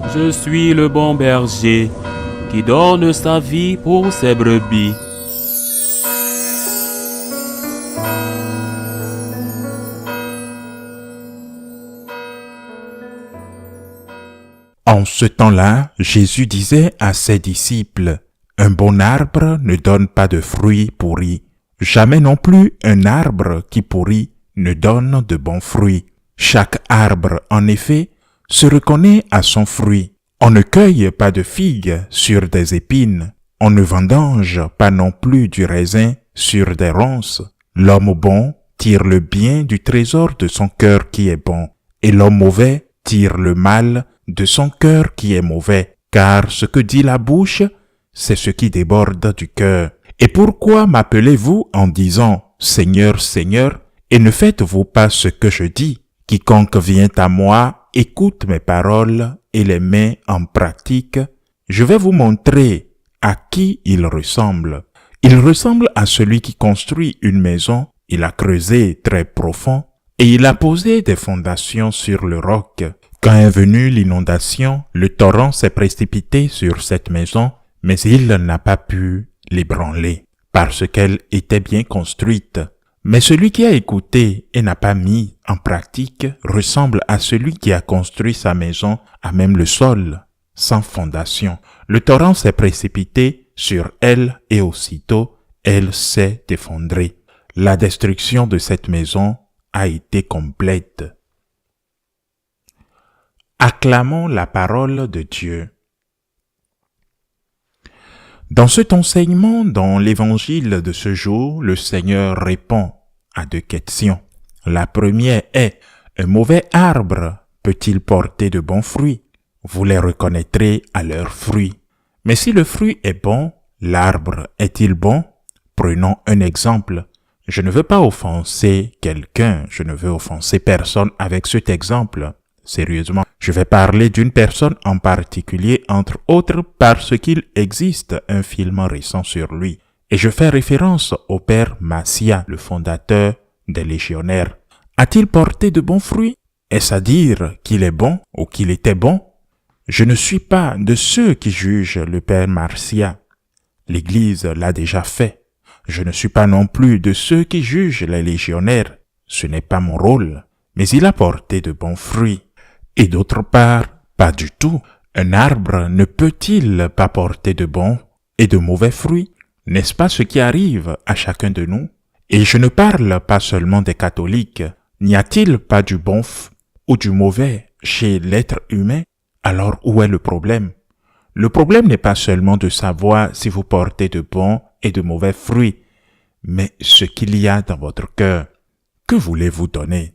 Je suis le bon berger qui donne sa vie pour ses brebis. En ce temps-là, Jésus disait à ses disciples, « Un bon arbre ne donne pas de fruits pourris. Jamais non plus un arbre qui pourrit ne donne de bons fruits. Chaque arbre, en effet, se reconnaît à son fruit. On ne cueille pas de figues sur des épines. On ne vendange pas non plus du raisin sur des ronces. L'homme bon tire le bien du trésor de son cœur qui est bon, et l'homme mauvais tire le mal de son cœur qui est mauvais, car ce que dit la bouche, c'est ce qui déborde du cœur. Et pourquoi m'appelez-vous en disant, Seigneur, Seigneur, et ne faites-vous pas ce que je dis? Quiconque vient à moi, écoute mes paroles et les met en pratique. Je vais vous montrer à qui il ressemble. Il ressemble à celui qui construit une maison. Il a creusé très profond et il a posé des fondations sur le roc. Quand est venue l'inondation, le torrent s'est précipité sur cette maison, mais il n'a pas pu l'ébranler, parce qu'elle était bien construite. Mais celui qui a écouté et n'a pas mis en pratique ressemble à celui qui a construit sa maison à même le sol, sans fondation. Le torrent s'est précipité sur elle et aussitôt, elle s'est effondrée. La destruction de cette maison a été complète. Acclamons la parole de Dieu. Dans cet enseignement, dans l'évangile de ce jour, le Seigneur répond à deux questions. La première est, un mauvais arbre peut-il porter de bons fruits? Vous les reconnaîtrez à leurs fruits. Mais si le fruit est bon, l'arbre est-il bon? Prenons un exemple. Je ne veux pas offenser quelqu'un, je ne veux offenser personne avec cet exemple. Sérieusement, je vais parler d'une personne en particulier, entre autres parce qu'il existe un film récent sur lui. Et je fais référence au père Massiah, le fondateur des Légionnaires. A-t-il porté de bons fruits? Est-ce à dire qu'il est bon ou qu'il était bon? Je ne suis pas de ceux qui jugent le père Massiah. L'Église l'a déjà fait. Je ne suis pas non plus de ceux qui jugent les légionnaires. Ce n'est pas mon rôle. Mais il a porté de bons fruits. Et d'autre part, pas du tout. Un arbre ne peut-il pas porter de bons et de mauvais fruits? N'est-ce pas ce qui arrive à chacun de nous? Et je ne parle pas seulement des catholiques. N'y a-t-il pas du bon ou du mauvais chez l'être humain? Alors où est le problème? Le problème n'est pas seulement de savoir si vous portez de bons et de mauvais fruits, mais ce qu'il y a dans votre cœur. Que voulez-vous donner?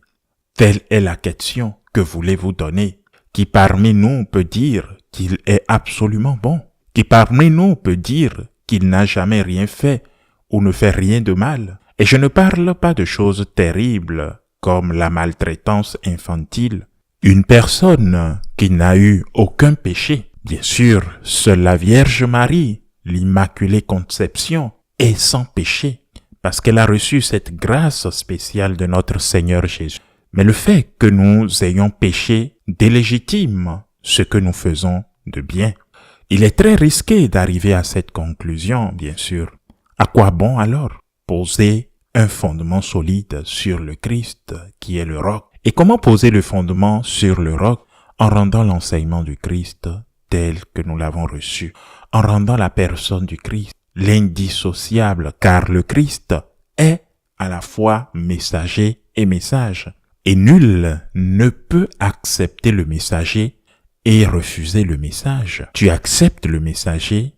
Telle est la question. Que voulez-vous donner? Qui parmi nous peut dire qu'il est absolument bon? Qui parmi nous peut dire qu'il n'a jamais rien fait ou ne fait rien de mal? Et je ne parle pas de choses terribles comme la maltraitance infantile. Une personne qui n'a eu aucun péché, bien sûr, seule la Vierge Marie, l'Immaculée Conception, est sans péché parce qu'elle a reçu cette grâce spéciale de notre Seigneur Jésus. Mais le fait que nous ayons péché délégitime ce que nous faisons de bien. Il est très risqué d'arriver à cette conclusion, bien sûr. À quoi bon alors? Poser un fondement solide sur le Christ qui est le roc. Et comment poser le fondement sur le roc? En rendant l'enseignement du Christ tel que nous l'avons reçu. En rendant la personne du Christ l'indissociable, car le Christ est à la fois messager et message. Et nul ne peut accepter le messager et refuser le message. Tu acceptes le messager,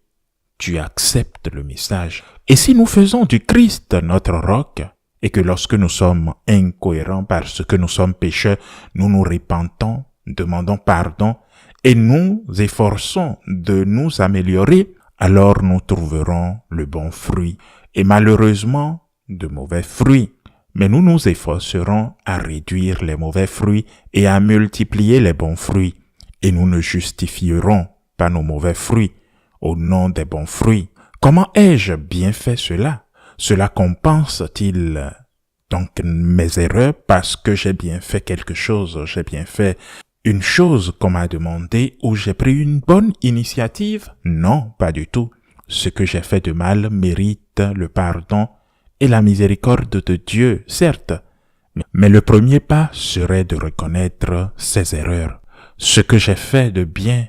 tu acceptes le message. Et si nous faisons du Christ notre roc, et que lorsque nous sommes incohérents parce que nous sommes pécheurs, nous nous repentons, demandons pardon, et nous efforçons de nous améliorer, alors nous trouverons le bon fruit. Et malheureusement, de mauvais fruits. Mais nous nous efforcerons à réduire les mauvais fruits et à multiplier les bons fruits. Et nous ne justifierons pas nos mauvais fruits au nom des bons fruits. Comment ai-je bien fait cela? Cela compense-t-il donc mes erreurs parce que j'ai bien fait quelque chose, j'ai bien fait une chose qu'on m'a demandé ou j'ai pris une bonne initiative? Non, pas du tout. Ce que j'ai fait de mal mérite le pardon et la miséricorde de Dieu, certes. Mais le premier pas serait de reconnaître ses erreurs. Ce que j'ai fait de bien,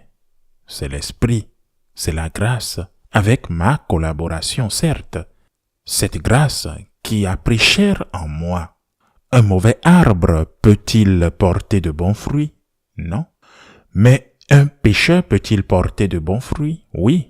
c'est l'esprit, c'est la grâce, avec ma collaboration, certes. Cette grâce qui a pris chair en moi. Un mauvais arbre peut-il porter de bons fruits? Non. Mais un pécheur peut-il porter de bons fruits? Oui,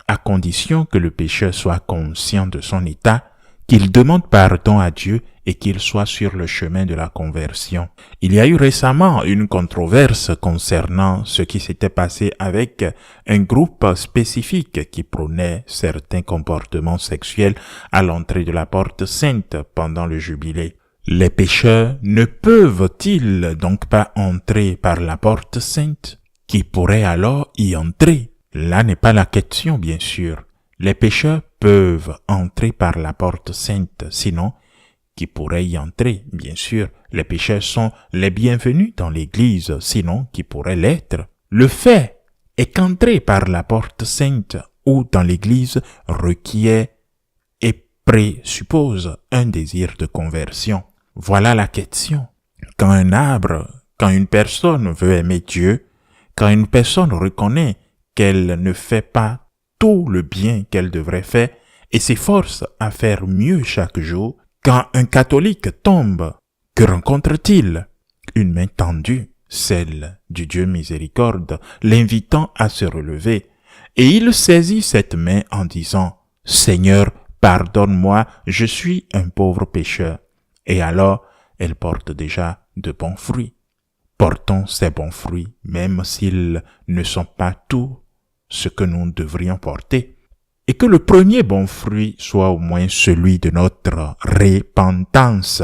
à condition que le pécheur soit conscient de son état, qu'il demande pardon à Dieu et qu'il soit sur le chemin de la conversion. Il y a eu récemment une controverse concernant ce qui s'était passé avec un groupe spécifique qui prônait certains comportements sexuels à l'entrée de la porte sainte pendant le jubilé. Les pécheurs ne peuvent-ils donc pas entrer par la porte sainte? Qui pourrait alors y entrer? Là n'est pas la question, bien sûr. Les pécheurs peuvent entrer par la porte sainte, sinon, qui pourrait y entrer? Bien sûr, les pécheurs sont les bienvenus dans l'église, sinon, qui pourrait l'être? Le fait est qu'entrer par la porte sainte ou dans l'église requiert et présuppose un désir de conversion. Voilà la question. Quand un arbre, quand une personne veut aimer Dieu, quand une personne reconnaît qu'elle ne fait pas tout le bien qu'elle devrait faire et s'efforce à faire mieux chaque jour, quand un catholique tombe, que rencontre-t-il? Une main tendue, celle du Dieu miséricorde, l'invitant à se relever. Et il saisit cette main en disant, « Seigneur, pardonne-moi, je suis un pauvre pécheur. » Et alors, elle porte déjà de bons fruits. Portons ces bons fruits, même s'ils ne sont pas tout ce que nous devrions porter. Et que le premier bon fruit soit au moins celui de notre repentance.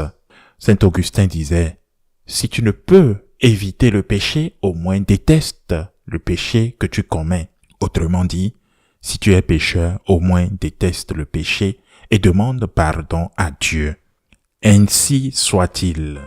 Saint Augustin disait, si tu ne peux éviter le péché, au moins déteste le péché que tu commets. Autrement dit, si tu es pécheur, au moins déteste le péché et demande pardon à Dieu. Ainsi soit-il.